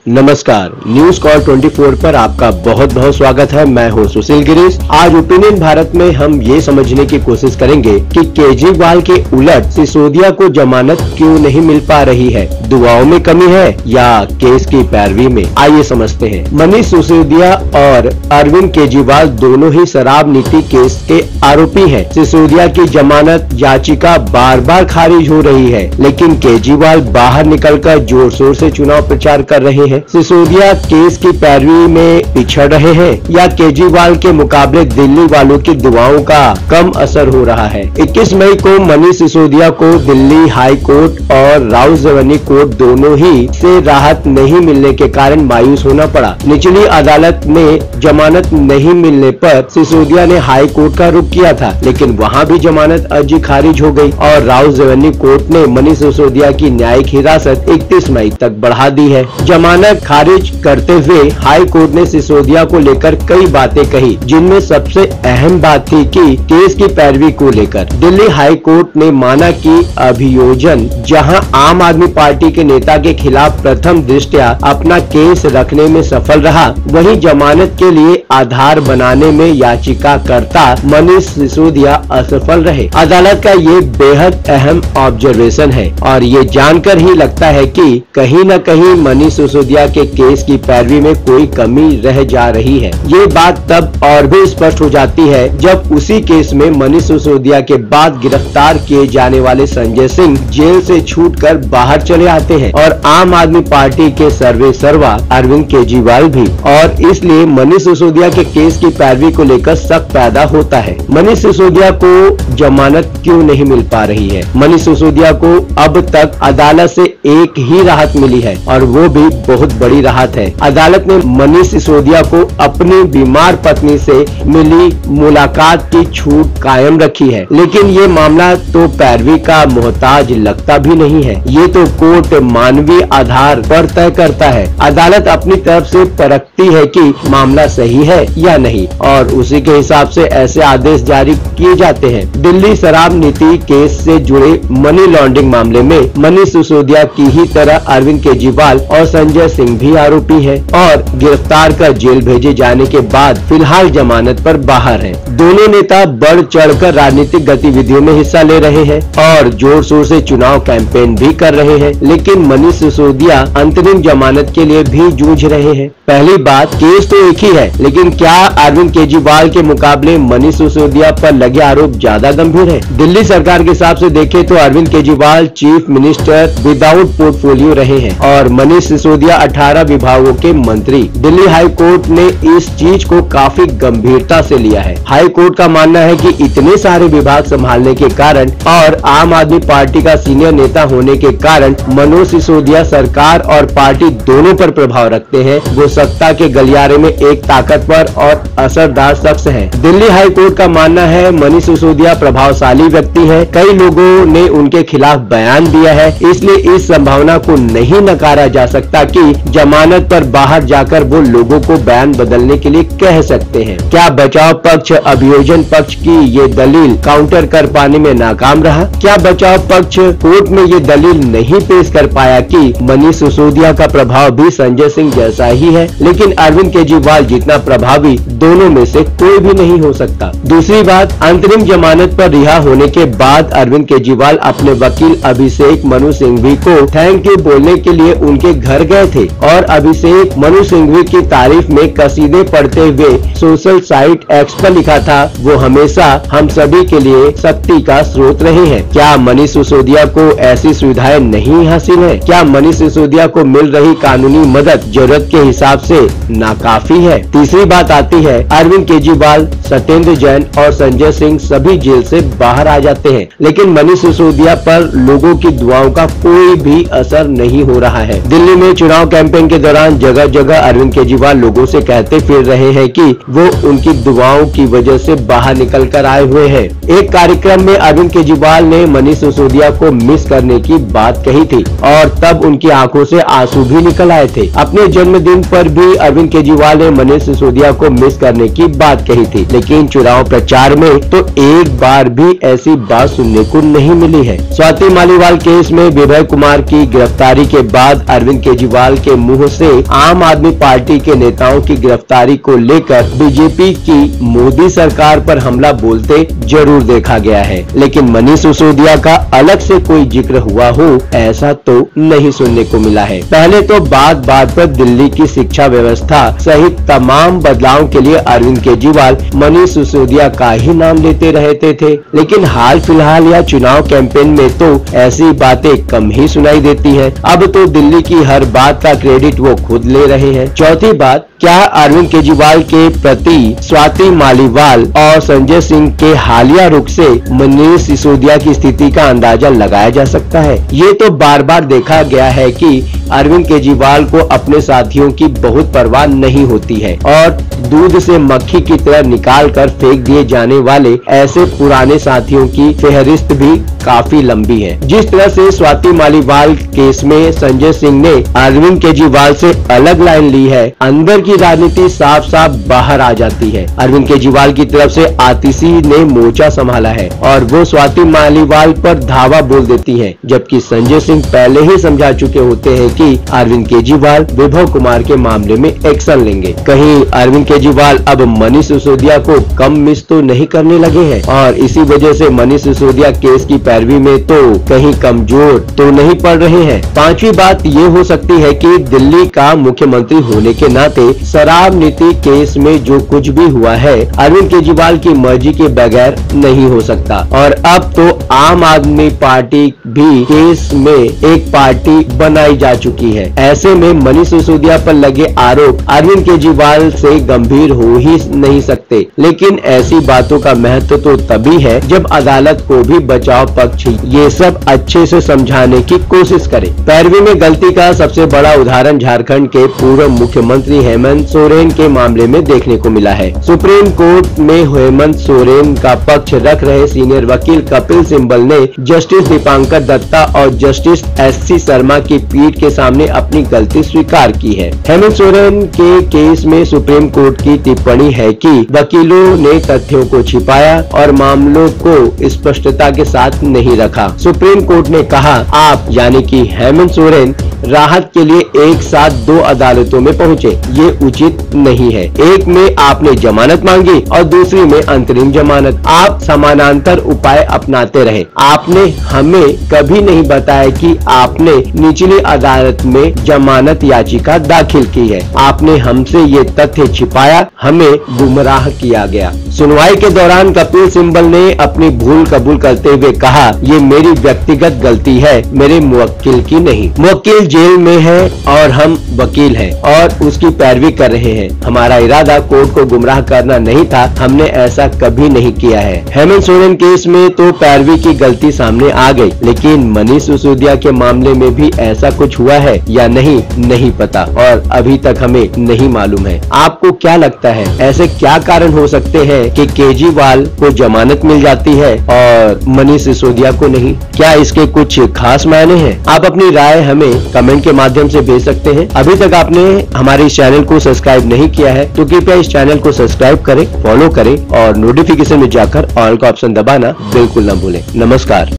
नमस्कार, news call 24 पर आपका बहुत बहुत स्वागत है। मैं हूं सुशील गिरीश। आज ओपिनियन भारत में हम ये समझने की कोशिश करेंगे कि केजरीवाल के उलट सिसोदिया को जमानत क्यों नहीं मिल पा रही है। दुआओं में कमी है या केस की पैरवी में, आइए समझते हैं। मनीष सिसोदिया और अरविंद केजरीवाल दोनों ही शराब नीति केस के आरोपी हैं। सिसोदिया की जमानत याचिका बार बार खारिज हो रही है, लेकिन केजरीवाल बाहर निकलकर जोर शोर से चुनाव प्रचार कर रहे हैं। सिसोदिया केस की पैरवी में पिछड़ रहे हैं या केजरीवाल के मुकाबले दिल्ली वालों की दुआओं का कम असर हो रहा है। 21 मई को मनीष सिसोदिया को दिल्ली हाई कोर्ट और राउज़ कोर्ट दोनों ही से राहत नहीं मिलने के कारण मायूस होना पड़ा। निचली अदालत में जमानत नहीं मिलने पर सिसोदिया ने हाई कोर्ट का रुख किया था, लेकिन वहां भी जमानत अर्जी खारिज हो गई और राउज़ कोर्ट ने मनीष सिसोदिया की न्यायिक हिरासत 31 मई तक बढ़ा दी है। जमानत खारिज करते हुए हाई कोर्ट ने सिसोदिया को लेकर कई बातें कही, जिनमें सबसे अहम बात थी कि केस की पैरवी को लेकर दिल्ली हाई कोर्ट ने माना कि अभियोजन जहां आम आदमी पार्टी के नेता के खिलाफ प्रथम दृष्टया अपना केस रखने में सफल रहा, वहीं जमानत के लिए आधार बनाने में याचिकाकर्ता मनीष सिसोदिया असफल रहे। अदालत का ये बेहद अहम ऑब्जर्वेशन है और ये जानकर ही लगता है कि कहीं न कहीं मनीष सिसोदिया के केस की पैरवी में कोई कमी रह जा रही है। ये बात तब और भी स्पष्ट हो जाती है जब उसी केस में मनीष सिसोदिया के बाद गिरफ्तार किए जाने वाले संजय सिंह जेल से छूटकर बाहर चले आते हैं और आम आदमी पार्टी के सर्वे सर्वा अरविंद केजरीवाल भी, और इसलिए मनीष सिसोदिया के केस की पैरवी को लेकर शक पैदा होता है। मनीष सिसोदिया को जमानत क्यों नहीं मिल पा रही है? मनीष सिसोदिया को अब तक अदालत से एक ही राहत मिली है और वो भी बहुत बड़ी राहत है। अदालत ने मनीष सिसोदिया को अपनी बीमार पत्नी से मिली मुलाकात की छूट कायम रखी है, लेकिन ये मामला तो पैरवी का मोहताज लगता भी नहीं है। ये तो कोर्ट मानवीय आधार पर तय करता है। अदालत अपनी तरफ से परखती है कि मामला सही है या नहीं और उसी के हिसाब से ऐसे आदेश जारी किए जाते हैं। दिल्ली शराब नीति केस से जुड़े मनी लॉन्ड्रिंग मामले में मनीष सिसोदिया की ही तरह अरविंद केजरीवाल और संजय सिंह भी आरोपी है और गिरफ्तार कर जेल भेजे जाने के बाद फिलहाल जमानत पर बाहर हैं। दोनों नेता बढ़ चढ़कर राजनीतिक गतिविधियों में हिस्सा ले रहे हैं और जोर शोर से चुनाव कैंपेन भी कर रहे हैं, लेकिन मनीष सिसोदिया अंतरिम जमानत के लिए भी जूझ रहे हैं। पहली बात, केस तो एक ही है, लेकिन क्या अरविंद केजरीवाल के मुकाबले मनीष सिसोदिया पर लगे आरोप ज्यादा गंभीर है? दिल्ली सरकार के हिसाब से देखें तो Arvind Kejriwal chief minister without portfolio रहे हैं और मनीष सिसोदिया 18 विभागों के मंत्री। दिल्ली हाई कोर्ट ने इस चीज को काफी गंभीरता से लिया है। हाई कोर्ट का मानना है कि इतने सारे विभाग संभालने के कारण और आम आदमी पार्टी का सीनियर नेता होने के कारण मनोज सिसोदिया सरकार और पार्टी दोनों पर प्रभाव रखते हैं। वो सत्ता के गलियारे में एक ताकतवर और असरदार शख्स है। दिल्ली हाई कोर्ट का मानना है मनीष सिसोदिया प्रभावशाली व्यक्ति है। कई लोगों ने उनके खिलाफ बयान दिया है, इसलिए इस संभावना को नहीं नकारा जा सकता कि जमानत पर बाहर जाकर वो लोगों को बयान बदलने के लिए कह सकते हैं। क्या बचाव पक्ष अभियोजन पक्ष की ये दलील काउंटर कर पाने में नाकाम रहा? क्या बचाव पक्ष कोर्ट में ये दलील नहीं पेश कर पाया कि मनीष सिसोदिया का प्रभाव भी संजय सिंह जैसा ही है, लेकिन अरविंद केजरीवाल जितना प्रभावी दोनों में से कोई भी नहीं हो सकता? दूसरी बात, अंतरिम जमानत पर रिहा होने के बाद अरविंद केजरीवाल अपने वकील अभिषेक मनु सिंघवी को थैंक यू बोलने के लिए उनके घर गए थे और अभिषेक मनु सिंघवी की तारीफ में कसीदे पढ़ते हुए सोशल साइट एक्स पर लिखा था, वो हमेशा हम सभी के लिए शक्ति का स्रोत रहे हैं। क्या मनीष सिसोदिया को ऐसी सुविधाएं नहीं हासिल है? क्या मनीष सिसोदिया को मिल रही कानूनी मदद जरूरत के हिसाब से नाकाफी है? तीसरी बात आती है, अरविंद केजरीवाल, सत्येंद्र जैन और संजय सिंह सभी जेल से बाहर आ जाते हैं, लेकिन मनीष सिसोदिया पर लोगों की दुआओं का कोई भी असर नहीं हो रहा है। दिल्ली में चुनाव कैंपेन के दौरान जगह जगह अरविंद केजरीवाल लोगों से कहते फिर रहे हैं कि वो उनकी दुआओं की वजह से बाहर निकल कर आए हुए हैं। एक कार्यक्रम में अरविंद केजरीवाल ने मनीष सिसोदिया को मिस करने की बात कही थी और तब उनकी आंखों से आंसू भी निकल आए थे। अपने जन्मदिन पर भी अरविंद केजरीवाल ने मनीष सिसोदिया को मिस करने की बात कही थी, लेकिन चुनाव प्रचार में तो एक बार भी ऐसी बात सुनने को नहीं मिली है। स्वाति मालीवाल केस में विजय कुमार की गिरफ्तारी के बाद अरविंद केजरीवाल केजरीवाल के मुंह से आम आदमी पार्टी के नेताओं की गिरफ्तारी को लेकर बीजेपी की मोदी सरकार पर हमला बोलते जरूर देखा गया है, लेकिन मनीष सिसोदिया का अलग से कोई जिक्र हुआ हो ऐसा तो नहीं सुनने को मिला है। पहले तो बात बात पर दिल्ली की शिक्षा व्यवस्था सहित तमाम बदलाव के लिए अरविंद केजरीवाल मनीष सिसोदिया का ही नाम लेते रहते थे, लेकिन हाल फिलहाल या चुनाव कैंपेन में तो ऐसी बातें कम ही सुनाई देती हैं। अब तो दिल्ली की हर बात का क्रेडिट वो खुद ले रहे हैं। चौथी बात, क्या अरविंद केजरीवाल के प्रति स्वाति मालीवाल और संजय सिंह के हालिया रुख से मनीष सिसोदिया की स्थिति का अंदाजा लगाया जा सकता है? ये तो बार बार देखा गया है कि अरविंद केजरीवाल को अपने साथियों की बहुत परवाह नहीं होती है और दूध से मक्खी की तरह निकाल कर फेंक दिए जाने वाले ऐसे पुराने साथियों की फहरिस्त भी काफी लंबी है। जिस तरह से स्वाति मालीवाल केस में संजय सिंह ने अरविंद केजरीवाल से अलग लाइन ली है, अंदर की राजनीति साफ साफ बाहर आ जाती है। अरविंद केजरीवाल की तरफ से आतिशी ने मोर्चा संभाला है और वो स्वाति मालीवाल पर धावा बोल देती है, जबकि संजय सिंह पहले ही समझा चुके होते हैं कि अरविंद केजरीवाल विभव कुमार के मामले में एक्शन लेंगे। कहीं अरविंद केजरीवाल अब मनीष सिसोदिया को कम मिस तो नहीं करने लगे हैं और इसी वजह से मनीष सिसोदिया केस की पैरवी में तो कहीं कमजोर तो नहीं पड़ रहे हैं। पांचवी बात ये हो सकती है कि दिल्ली का मुख्यमंत्री होने के नाते शराब नीति केस में जो कुछ भी हुआ है अरविंद केजरीवाल की मर्जी के बगैर नहीं हो सकता और अब तो आम आदमी पार्टी भी केस में एक पार्टी बनाई जा चुकी है। ऐसे में मनीष सिसोदिया पर लगे आरोप अरविंद केजरीवाल से गंभीर हो ही नहीं सकते, लेकिन ऐसी बातों का महत्व तो तभी है जब अदालत को भी बचाव पक्ष ये सब अच्छे से समझाने की कोशिश करे। पैरवी में गलती का सबसे बड़ा उदाहरण झारखंड के पूर्व मुख्यमंत्री हेमंत सोरेन के मामले में देखने को मिला है। सुप्रीम कोर्ट में हेमंत सोरेन का पक्ष रख रहे सीनियर वकील कपिल सिब्बल ने जस्टिस दीपांकर दत्ता और जस्टिस एससी शर्मा की पीठ के सामने अपनी गलती स्वीकार की है। हेमंत सोरेन के केस में सुप्रीम कोर्ट की टिप्पणी है कि वकीलों ने तथ्यों को छिपाया और मामलों को स्पष्टता के साथ नहीं रखा। सुप्रीम कोर्ट ने कहा, आप यानी कि हेमंत सोरेन राहत के लिए एक साथ दो अदालतों में पहुंचे, ये उचित नहीं है। एक में आपने जमानत मांगी और दूसरी में अंतरिम जमानत। आप समानांतर उपाय अपनाते रहे। आपने हमें कभी नहीं बताया कि आपने निचली अदालत में जमानत याचिका दाखिल की है। आपने हमसे ये तथ्य छिपाया, हमें गुमराह किया गया। सुनवाई के दौरान कपिल सिब्बल ने अपनी भूल कबूल करते हुए कहा, ये मेरी व्यक्तिगत गलती है, मेरे मुवक्किल की नहीं। मुवक्किल जेल में है और हम वकील हैं और उसकी पैरवी कर रहे हैं। हमारा इरादा कोर्ट को गुमराह करना नहीं था, हमने ऐसा कभी नहीं किया है। हेमंत सोरेन केस में तो पैरवी की गलती सामने आ गई, लेकिन मनीष सिसोदिया के मामले में भी ऐसा कुछ हुआ है या नहीं पता और अभी तक हमें नहीं मालूम है। आपको क्या लगता है, ऐसे क्या कारण हो सकते हैं कि केजरीवाल को जमानत मिल जाती है और मनीष सिसोदिया को नहीं? क्या इसके कुछ खास मायने हैं? आप अपनी राय हमें कमेंट के माध्यम से भेज सकते हैं। अभी तक आपने हमारे इस चैनल को सब्सक्राइब नहीं किया है तो कृपया इस चैनल को सब्सक्राइब करें, फॉलो करें और नोटिफिकेशन में जाकर ऑल का ऑप्शन दबाना बिल्कुल न भूलें। नमस्कार।